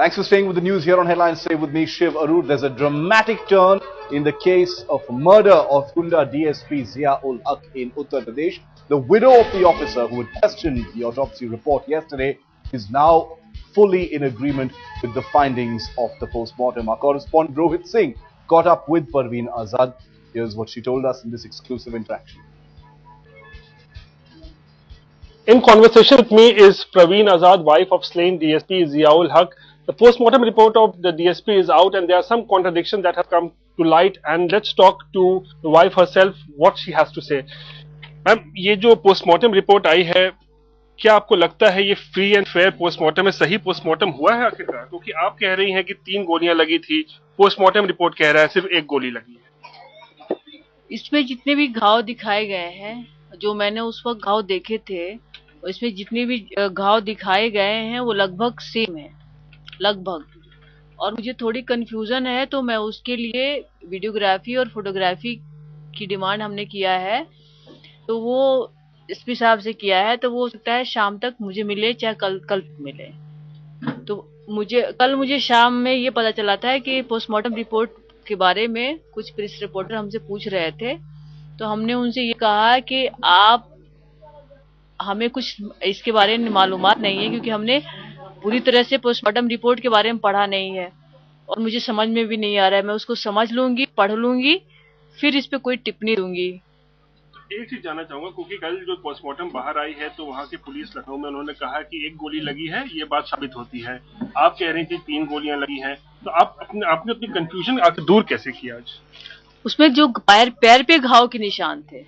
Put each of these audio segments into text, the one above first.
Thanks for staying with the news here on Headlines. Stay with me, Shiv Arur. There's a dramatic turn in the case of murder of Tunda DSP Zia-ul Haq in Uttar Pradesh. The widow of the officer who had questioned the autopsy report yesterday is now fully in agreement with the findings of the post-mortem. Our correspondent Rohit Singh caught up with Parveen Azad. Here's what she told us in this exclusive interaction. In conversation with me is Parveen Azad, wife of slain DSP Zia-ul Haq. The post-mortem report of the DSP is out and there are some contradictions that have come to light, and let's talk to the wife herself what she has to say. Ma'am, ये जो postmortem report आई है, क्या आपको लगता है ये free and fair postmortem है, सही पोस्टमार्टम हुआ है आखिरकार? क्योंकि आप कह रही हैं कि 3 गोलियां लगी थी, पोस्टमार्टम रिपोर्ट कह रहा है सिर्फ 1 गोली लगी है। इसमें जितने भी घाव दिखाए गए हैं, जो मैंने उस वक्त घाव देखे थे, इसमें जितने भी घाव दिखाए गए हैं वो लगभग सेम है, लगभग। और मुझे थोड़ी कंफ्यूजन है, तो मैं उसके लिए वीडियोग्राफी और फोटोग्राफी की डिमांड हमने किया है। तो वो इस हिसाब से किया है, तो वो हो सकता है शाम तक मुझे मिले, चाहे कल मिले। तो कल मुझे शाम में ये पता चला था कि पोस्टमार्टम रिपोर्ट के बारे में कुछ प्रेस रिपोर्टर हमसे पूछ रहे थे, तो हमने उनसे ये कहा कि आप हमें कुछ इसके बारे में मालूमात नहीं है, क्योंकि हमने पूरी तरह से पोस्टमार्टम रिपोर्ट के बारे में पढ़ा नहीं है और मुझे समझ में भी नहीं आ रहा है। मैं उसको समझ लूंगी, पढ़ लूंगी, फिर इस पे कोई टिप्पणी दूंगी। एक चीज जानना चाहूंगा, क्योंकि कल जो पोस्टमार्टम बाहर आई है तो वहाँ की पुलिस लखनऊ में उन्होंने कहा कि 1 गोली लगी है, ये बात साबित होती है। आप कह रही थी 3 गोलियां लगी हैं, तो आपने अपनी कंफ्यूजन आखिर दूर कैसे किया आज? उसमें जो पैर पे घाव के निशान थे,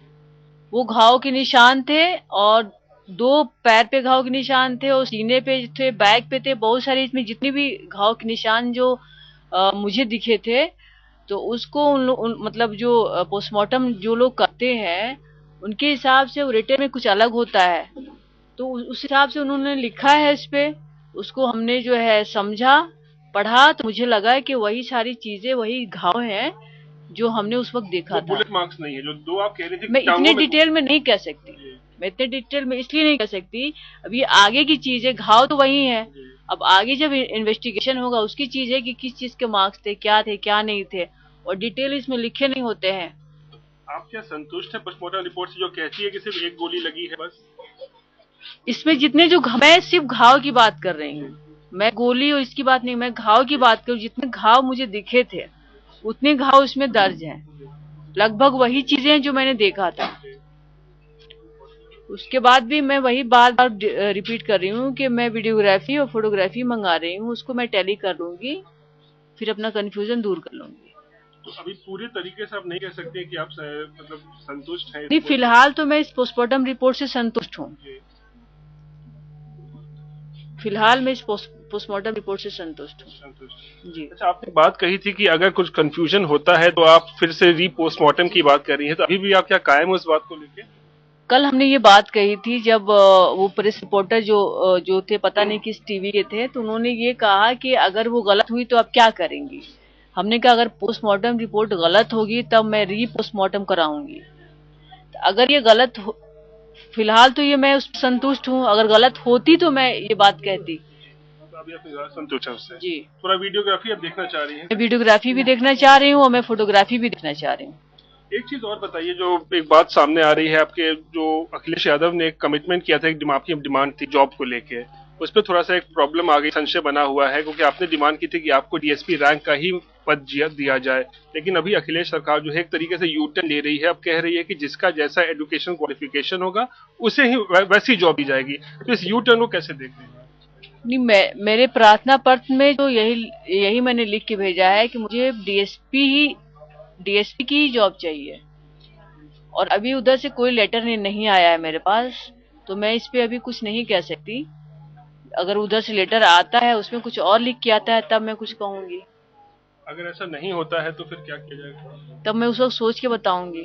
वो घाव के निशान थे, और 2 पैर पे घाव के निशान थे, और सीने पे थे, बैक पे थे, बहुत सारे। इसमें जितने भी घाव के निशान जो मुझे दिखे थे, तो उसको मतलब जो पोस्टमार्टम जो लोग करते हैं उनके हिसाब से वो रिटर्न में कुछ अलग होता है, तो उस हिसाब से उन्होंने लिखा है इस पे। उसको हमने जो है समझा, पढ़ा, तो मुझे लगा कि वही सारी चीजें, वही घाव हैं जो हमने उस वक्त देखा था। बुलेट मार्क्स नहीं है जो 2 आप कह रही थी। मैं इतने डिटेल में नहीं कह सकती, मैं इतने डिटेल में इसलिए नहीं कह सकती, अब ये आगे की चीज है। घाव तो वही है, अब आगे जब इन्वेस्टिगेशन होगा उसकी चीज है कि किस चीज के मार्क्स थे, क्या नहीं थे, और डिटेल इसमें लिखे नहीं होते हैं। आप क्या संतुष्ट है पोस्टमार्टम रिपोर्ट से जो कहती है कि सिर्फ 1 गोली लगी है बस? इसमें जितने जो मैं सिर्फ घाव की बात कर रही हूँ, मैं गोली और इसकी बात नहीं, मैं घाव की बात करूँ। जितने घाव मुझे दिखे थे उतने घाव उसमें दर्ज हैं, लगभग वही चीजें जो मैंने देखा था। उसके बाद भी मैं वही बार बार रिपीट कर रही हूँ कि मैं वीडियोग्राफी और फोटोग्राफी मंगा रही हूँ, उसको मैं टैली कर लूंगी, फिर अपना कंफ्यूजन दूर कर लूंगी। तो अभी पूरे तरीके से आप नहीं कह सकते कि आप मतलब संतुष्ट हैं? नहीं, फिलहाल तो मैं इस पोस्टमार्टम रिपोर्ट से संतुष्ट हूँ। फिलहाल मैं इस पोस्टमार्टम रिपोर्ट से संतुष्ट हूँ जी। अच्छा, आपने बात कही थी कि अगर कुछ कंफ्यूजन होता है तो आप फिर से पोस्टमार्टम की बात कर रही हैं, तो अभी भी आप क्या कायम हो इस बात को लेके? कल हमने ये बात कही थी जब वो प्रेस रिपोर्टर जो थे, पता नहीं किस टीवी के थे, तो उन्होंने ये कहा कि अगर वो गलत हुई तो आप क्या करेंगी। हमने कहा अगर पोस्टमार्टम रिपोर्ट गलत होगी तब मैं पोस्टमार्टम कराऊंगी। तो अगर ये गलत हो, फिलहाल तो ये मैं उस पर संतुष्ट हूँ, अगर गलत होती तो मैं ये बात कहती। तो अभी आप संतुष्ट हैं उससे? जी। पूरा वीडियोग्राफी आप देखना चाह रही हैं? मैं वीडियोग्राफी भी देखना चाह रही हूँ और मैं फोटोग्राफी भी देखना चाह रही हूँ। एक चीज और बताइए, जो एक बात सामने आ रही है, आपके जो अखिलेश यादव ने एक कमिटमेंट किया था, एक आपकी डिमांड थी जॉब को लेके, उस पर थोड़ा सा एक प्रॉब्लम आ गई, संशय बना हुआ है, क्योंकि आपने डिमांड की थी कि आपको डीएसपी रैंक का ही पद दिया जाए। लेकिन अभी अखिलेश सरकार जो है एक तरीके से यू टर्न ले रही है, अब कह रही है कि जिसका जैसा एजुकेशन क्वालिफिकेशन होगा उसे ही वैसी जॉब दी जाएगी। तो इस यू टर्न को कैसे देख रही है? नहीं, मेरे प्रार्थना पत्र में तो यही मैंने लिख के भेजा है कि मुझे डीएसपी की ही जॉब चाहिए, और अभी उधर से कोई लेटर नहीं आया है मेरे पास, तो मैं इस पे अभी कुछ नहीं कह सकती। अगर उधर से लेटर आता है, उसमें कुछ और लिख के आता है, तब मैं कुछ कहूंगी। अगर ऐसा नहीं होता है तो फिर क्या किया जाएगा? तब मैं उस वक्त सोच के बताऊंगी।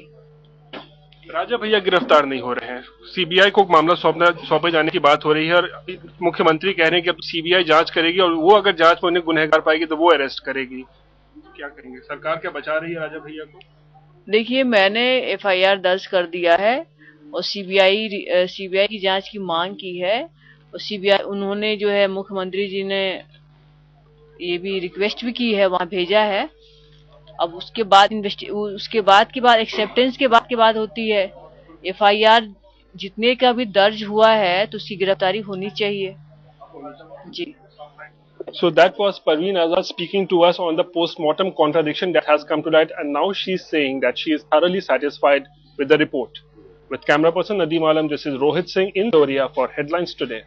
राजा भैया गिरफ्तार नहीं हो रहे हैं, सीबीआई को मामला सौंपे जाने की बात हो रही है, और मुख्यमंत्री कह रहे हैं कि अब सीबीआई जांच करेगी, और वो अगर जांच में उन्हें गुनहगार पाएगी तो वो अरेस्ट करेगी। क्या करेंगे? सरकार क्या बचा रही है राजा भैया को? देखिए, मैंने एफआईआर दर्ज कर दिया है और सीबीआई की जांच की मांग की है, और सीबीआई उन्होंने जो है मुख्यमंत्री जी ने ये भी रिक्वेस्ट भी की है, वहाँ भेजा है। अब उसके बाद एक्सेप्टेंस के बाद होती है। एफआईआर जितने का भी दर्ज हुआ है तो उसकी गिरफ्तारी होनी चाहिए जी। So that was Parveen Azad speaking to us on the post-mortem contradiction that has come to light, and now she's saying that she is thoroughly satisfied with the report. With camera person Nadeem Alam, this is Rohit Singh in Doria for Headlines Today.